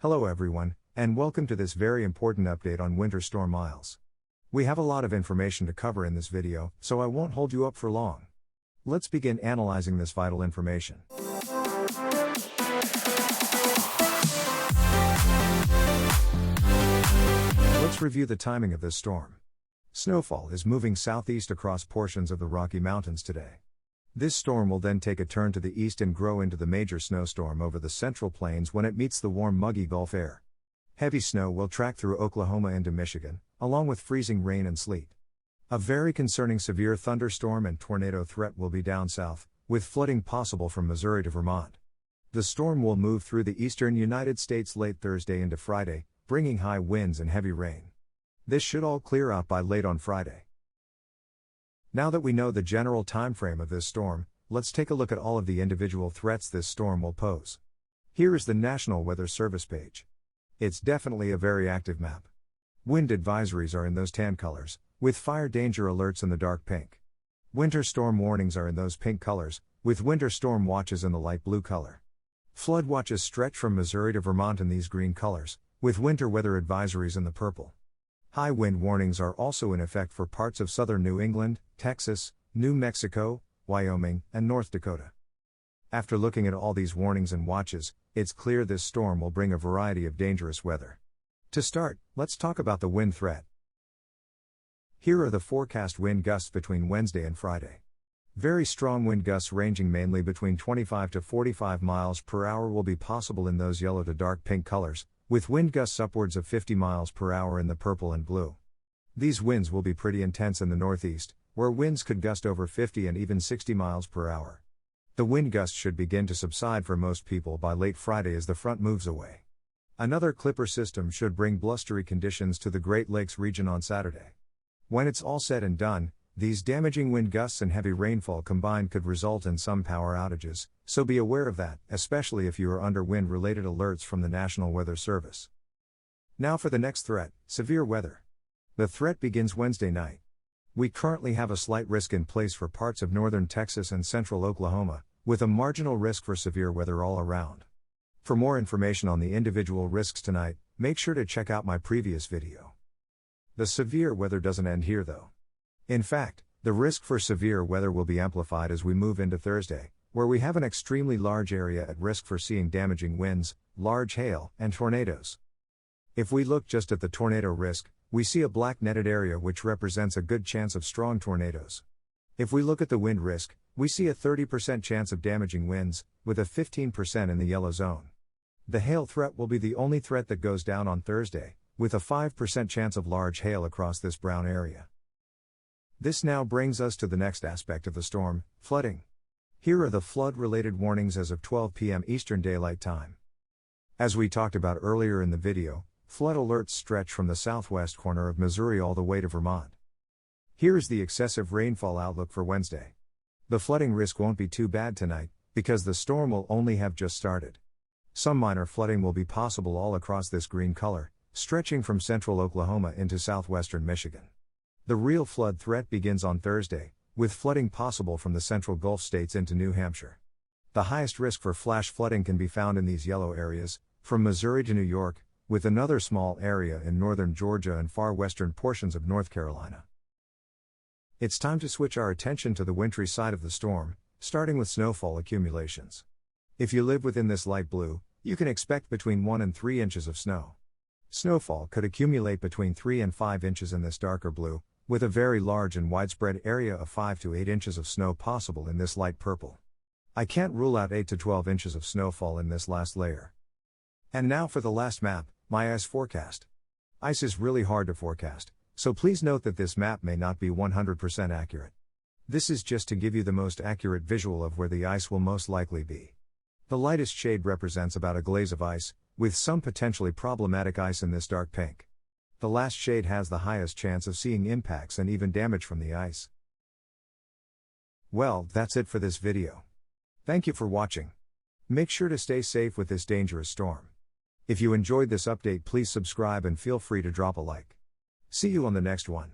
Hello everyone, and welcome to this very important update on winter storm Miles. We have a lot of information to cover in this video, so I won't hold you up for long. Let's begin analyzing this vital information. Let's review the timing of this storm. Snowfall is moving southeast across portions of the Rocky Mountains today. This storm will then take a turn to the east and grow into the major snowstorm over the Central Plains when it meets the warm muggy Gulf air. Heavy snow will track through Oklahoma into Michigan, along with freezing rain and sleet. A very concerning severe thunderstorm and tornado threat will be down south, with flooding possible from Missouri to Vermont. The storm will move through the eastern United States late Thursday into Friday, bringing high winds and heavy rain. This should all clear out by late on Friday. Now that we know the general time frame of this storm, let's take a look at all of the individual threats this storm will pose. Here is the National Weather Service page. It's definitely a very active map. Wind advisories are in those tan colors, with fire danger alerts in the dark pink. Winter storm warnings are in those pink colors, with winter storm watches in the light blue color. Flood watches stretch from Missouri to Vermont in these green colors, with winter weather advisories in the purple. High wind warnings are also in effect for parts of southern New England, Texas, New Mexico, Wyoming, and North Dakota. After looking at all these warnings and watches, it's clear this storm will bring a variety of dangerous weather. To start, let's talk about the wind threat. Here are the forecast wind gusts between Wednesday and Friday. Very strong wind gusts ranging mainly between 25 to 45 miles per hour will be possible in those yellow to dark pink colors, with wind gusts upwards of 50 miles per hour in the purple and blue. These winds will be pretty intense in the northeast, where winds could gust over 50 and even 60 miles per hour. The wind gusts should begin to subside for most people by late Friday as the front moves away. Another clipper system should bring blustery conditions to the Great Lakes region on Saturday. When it's all said and done, these damaging wind gusts and heavy rainfall combined could result in some power outages, so be aware of that, especially if you are under wind-related alerts from the National Weather Service. Now for the next threat, severe weather. The threat begins Wednesday night. We currently have a slight risk in place for parts of northern Texas and central Oklahoma, with a marginal risk for severe weather all around. For more information on the individual risks tonight, make sure to check out my previous video. The severe weather doesn't end here though. In fact, the risk for severe weather will be amplified as we move into Thursday, where we have an extremely large area at risk for seeing damaging winds, large hail, and tornadoes. If we look just at the tornado risk, we see a black netted area which represents a good chance of strong tornadoes. If we look at the wind risk, we see a 30% chance of damaging winds, with a 15% in the yellow zone. The hail threat will be the only threat that goes down on Thursday, with a 5% chance of large hail across this brown area. This now brings us to the next aspect of the storm, flooding. Here are the flood-related warnings as of 12 p.m. Eastern Daylight Time. As we talked about earlier in the video, flood alerts stretch from the southwest corner of Missouri all the way to Vermont. Here is the excessive rainfall outlook for Wednesday. The flooding risk won't be too bad tonight, because the storm will only have just started. Some minor flooding will be possible all across this green color, stretching from central Oklahoma into southwestern Michigan. The real flood threat begins on Thursday, with flooding possible from the central Gulf states into New Hampshire. The highest risk for flash flooding can be found in these yellow areas, from Missouri to New York, with another small area in northern Georgia and far western portions of North Carolina. It's time to switch our attention to the wintry side of the storm, starting with snowfall accumulations. If you live within this light blue, you can expect between 1 and 3 inches of snow. Snowfall could accumulate between 3 and 5 inches in this darker blue, with a very large and widespread area of 5 to 8 inches of snow possible in this light purple. I can't rule out 8 to 12 inches of snowfall in this last layer. And now for the last map, my ice forecast. Ice is really hard to forecast, so please note that this map may not be 100% accurate. This is just to give you the most accurate visual of where the ice will most likely be. The lightest shade represents about a glaze of ice, with some potentially problematic ice in this dark pink. The last shade has the highest chance of seeing impacts and even damage from the ice. Well, that's it for this video. Thank you for watching. Make sure to stay safe with this dangerous storm. If you enjoyed this update, please subscribe and feel free to drop a like. See you on the next one.